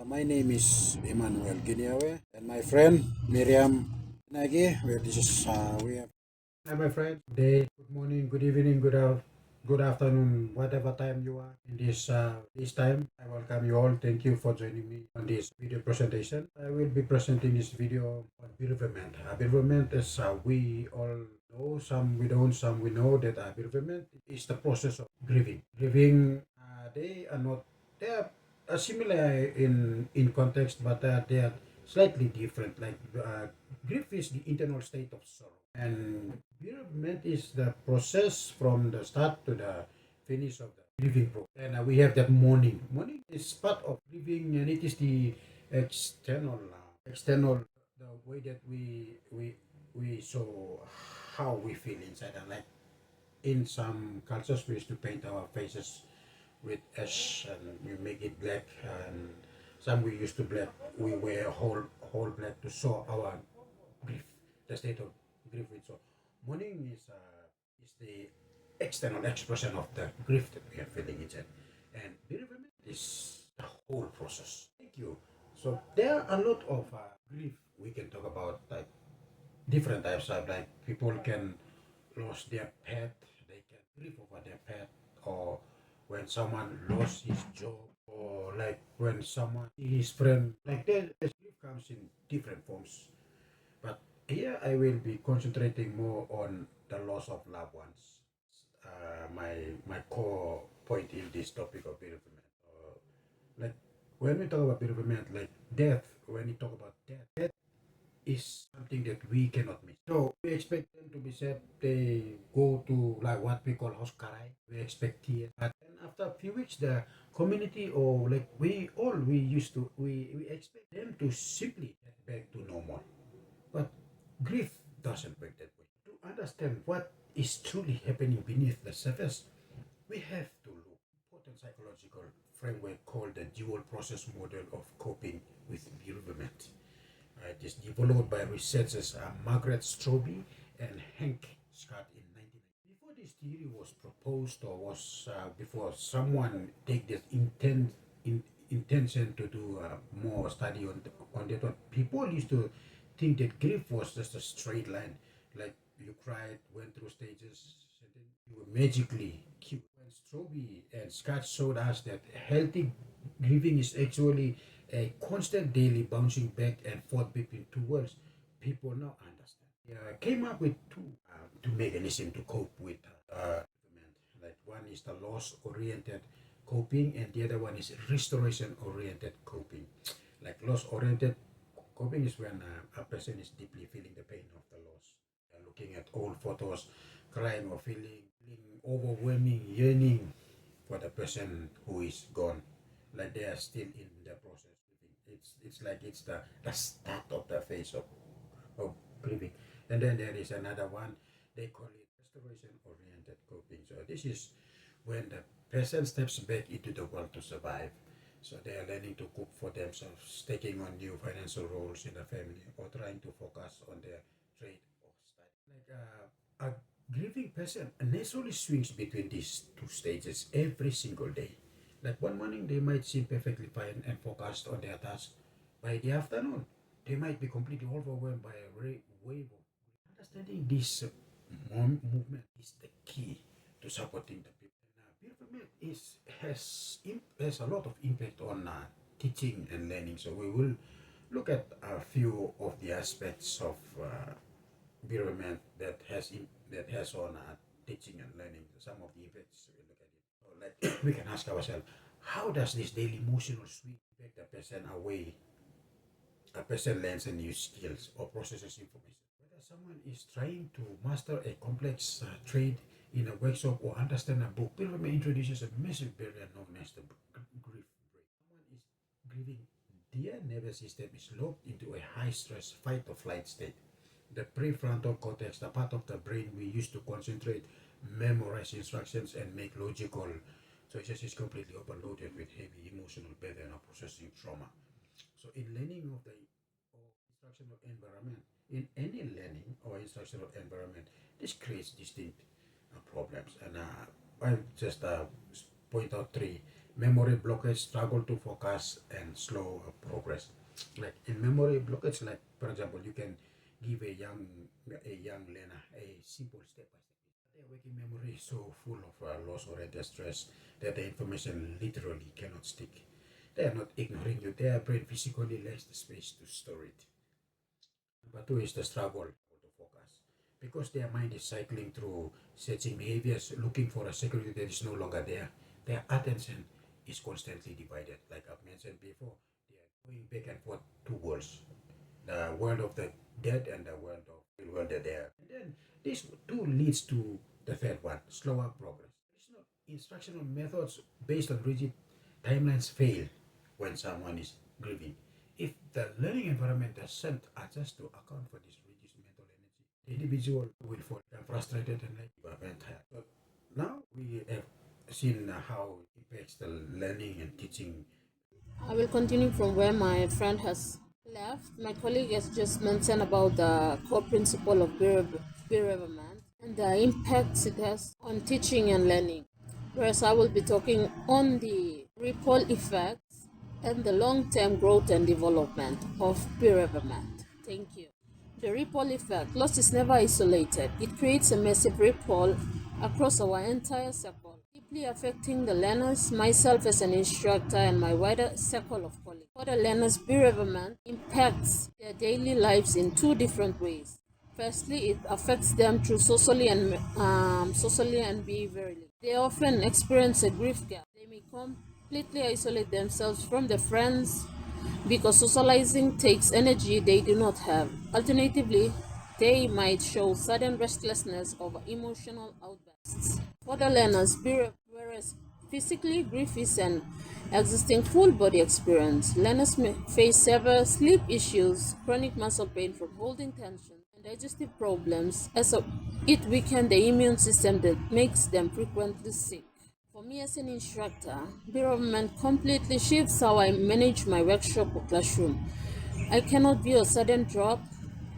My name is Emmanuel Giniawe and my friend Miriam Nagi. Where this is we have. Hi, my friend. Good morning, good evening, good afternoon, whatever time you are in this time. I welcome you all. Thank you for joining me on this video presentation. I will be presenting this video on bereavement. Bereavement is we all know, some we don't, some we know that bereavement is the process of grieving. Grieving, they are not they are similar in context, but they are slightly different. Like grief is the internal state of sorrow, and bereavement is the process from the start to the finish of the grieving process. And we have that mourning. Mourning is part of grieving, and it is the external the way that we show how we feel inside. And like in some cultures, we used to paint our faces with ash and we make it black, and some we used to black we wear whole black to show our grief, the state of grief. So mourning is the external expression of the grief that we are feeling inside, and bereavement is the whole process. Thank you. So there are a lot of grief we can talk about, like different types of, like people can lose their pet, they can grieve over their pet, or when someone lost his job, or like when someone his friend, like there's grief comes in different forms. But here I will be concentrating more on the loss of loved ones. My core point in this topic of bereavement. Like when we talk about bereavement, like death, when we talk about death is something that we cannot miss. So we expect them to be sad. They go to like what we call house karai. We expect tears. But then after a few weeks, the community, or like we used to we expect them to simply get back to normal. But grief doesn't work that way. To understand what is truly happening beneath the surface, we have to look at important psychological framework called the dual process model of coping with bereavement. It is developed by researchers Margaret Strobey and Hank Scott in 1990. Before this theory was proposed, or was before someone take this intention to do more study on that one, people used to think that grief was just a straight line, like you cried, went through stages, and then you were magically cured. When Strobey and Scott showed us that healthy grieving is actually a constant daily bouncing back and forth between two worlds, people now understand. They came up with two mechanisms to cope with bereavement. Like one is the loss-oriented coping, and the other one is restoration-oriented coping. Like loss-oriented coping is when a person is deeply feeling the pain of the loss. They're looking at old photos, crying or feeling overwhelming yearning for the person who is gone, like they are still in the process. It's like it's the start of the phase of grieving. And then there is another one, they call it restoration oriented coping. So this is when the person steps back into the world to survive. So they are learning to cook for themselves, taking on new financial roles in the family, or trying to focus on their trade or study. Like a grieving person naturally swings between these two stages every single day. Like one morning, they might seem perfectly fine and focused on their task. By the afternoon, they might be completely overwhelmed by a wave of grief. Understanding this movement is the key to supporting the people. And, bereavement has a lot of impact on teaching and learning. So we will look at a few of the aspects of bereavement that has on teaching and learning. Some of the effects we look at it. So like we can ask ourselves, how does this daily emotional swing impact a person away? A person learns a new skills or processes information. Whether someone is trying to master a complex trade in a workshop or understand a book, bereavement introduces a massive barrier known as the grief break. Someone is grieving, their nervous system is locked into a high stress fight or flight state. The prefrontal cortex, the part of the brain we use to concentrate, memorize instructions, and make logical choices, is completely overloaded with heavy emotional burden of processing trauma. So in learning of the or instructional environment, in any learning or instructional environment, this creates distinct problems. And I just point out three. memory blockage, struggle to focus, and slow progress. Like in memory blockage, like for example, you can give a young learner a simple step by step. Their working memory is so full of loss or stress that the information literally cannot stick. They are not ignoring you. Their brain physically lacks the space to store it. Number two is the struggle to focus. Because their mind is cycling through searching behaviors, looking for a security that is no longer there, their attention is constantly divided. Like I've mentioned before, they are going back and forth two worlds, the world of the dead and the world of the world that they are. And then this too leads to the third one, slower progress. It's not instructional methods based on rigid timelines fail when someone is grieving. If the learning environment doesn't adjust to account for this reduced mental energy, the individual will fall frustrated and like tired. But now we have seen how it impacts the learning and teaching. I will continue from where my friend has left. My colleague has just mentioned about the core principle of bereavement and the impacts it has on teaching and learning. Whereas I will be talking on the ripple effects and the long term growth and development of bereavement. Thank you. The ripple effect. Loss is never isolated. It creates a massive ripple across our entire circle, deeply affecting the learners, myself as an instructor, and my wider circle of colleagues. For the learners, bereavement impacts their daily lives in two different ways. Firstly, it affects them through socially and behaviorally. They often experience a grief gap. They may completely isolate themselves from their friends because socializing takes energy they do not have. Alternatively, they might show sudden restlessness over emotional outbursts. For the learners, whereas physically grief is an existing full body experience, learners may face severe sleep issues, chronic muscle pain from holding tension, and digestive problems as it weakens the immune system that makes them frequently sick. For me as an instructor, bereavement completely shifts how I manage my workshop or classroom. I cannot view a sudden drop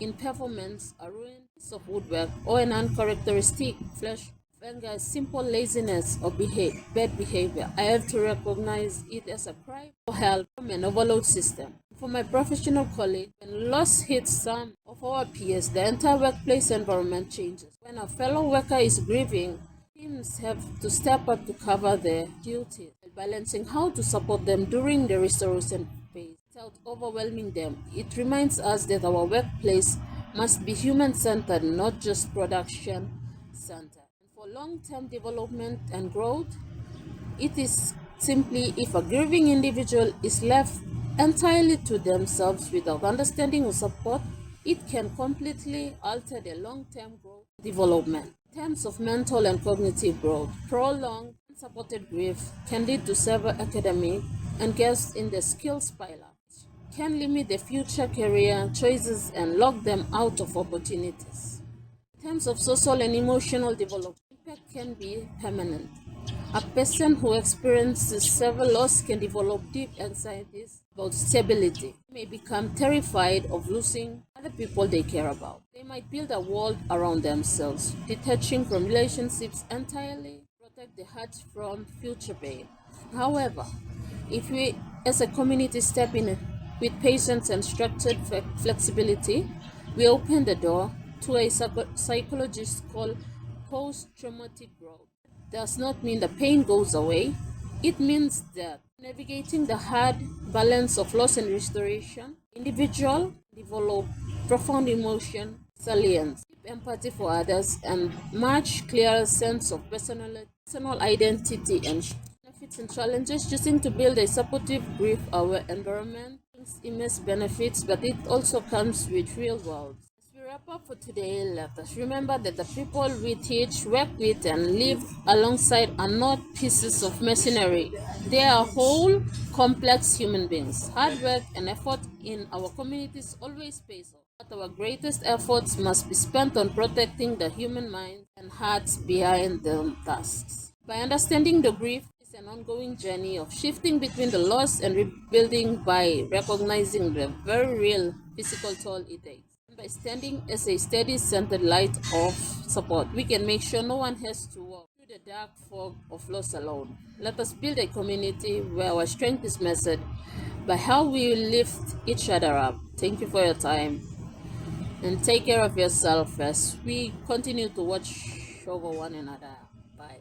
in performance, a ruined piece of woodwork, or an uncharacteristic flash of anger as simple laziness or bad behavior. I have to recognize it as a cry for help from an overload system. For my professional colleague, when loss hits some of our peers, the entire workplace environment changes. When a fellow worker is grieving, teams have to step up to cover their duties, while balancing how to support them during the restoration phase without overwhelming them. It reminds us that our workplace must be human centered, not just production centered. For long term development and growth, it is simply if a grieving individual is left entirely to themselves without understanding or support, it can completely alter their long term growth development. In terms of mental and cognitive growth, prolonged unsupported grief can lead to severe academic and gaps in the skills pile, can limit their future career choices and lock them out of opportunities. In terms of social and emotional development, impact can be permanent. A person who experiences severe loss can develop deep anxieties about stability. They may become terrified of losing other people they care about. They might build a world around themselves, detaching from relationships entirely, to protect the heart from future pain. However, if we as a community step in with patience and structured flexibility, we open the door to a psychologist called post traumatic growth. Does not mean the pain goes away. It means that navigating the hard balance of loss and restoration, individual develop profound emotion, resilience, deep empathy for others, and much clearer sense of personal identity and benefits and challenges. Choosing to build a supportive, grief-aware environment brings immense benefits, but it also comes with real world. As we wrap up for today, let us remember that the people we teach, work with, and live alongside are not pieces of machinery. They are whole, complex human beings. Hard work and effort in our communities always pays off. But our greatest efforts must be spent on protecting the human mind and hearts behind the tasks. By understanding the grief is an ongoing journey of shifting between the loss and rebuilding by recognizing the very real physical toll it takes. By standing as a steady centered light of support, we can make sure no one has to walk through through the dark fog of loss alone. Let us build a community where our strength is measured by how we lift each other up. Thank you for your time and take care of yourself as we continue to watch over one another. Bye.